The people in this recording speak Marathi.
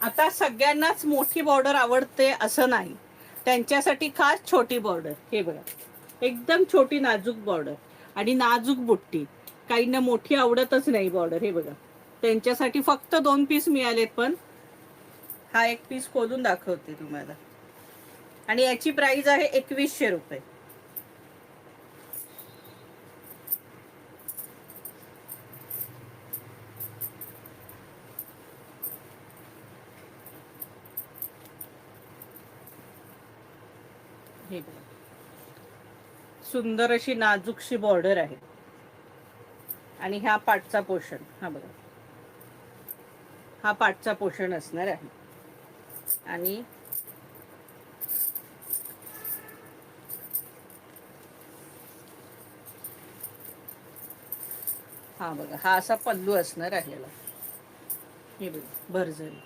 आता सगळ्यांनाच मोठी बॉर्डर आवडते असं नाही, त्यांच्यासाठी खास छोटी बॉर्डर. हे बघा, एकदम छोटी नाजूक बॉर्डर आणि नाजूक बुट्टी. काहींना मोठी आवडतच नाही बॉर्डर. हे बघा, त्यांच्यासाठी फक्त 2 पीस मिळालेत. पण हा एक पीस खोलून दाखवते तुम्हाला आणि याची प्राइस आहे 2100 रुपये. हे बघा, सुंदर अशी नाजूकशी बॉर्डर आहे आणि ह्या पाठचा पोर्शन. हा बघा, हा पाठचा पोर्शन असणार आहे आणि हा बघा, हा असा पल्लू असणार आहे याला. हे बघा, भरजरी.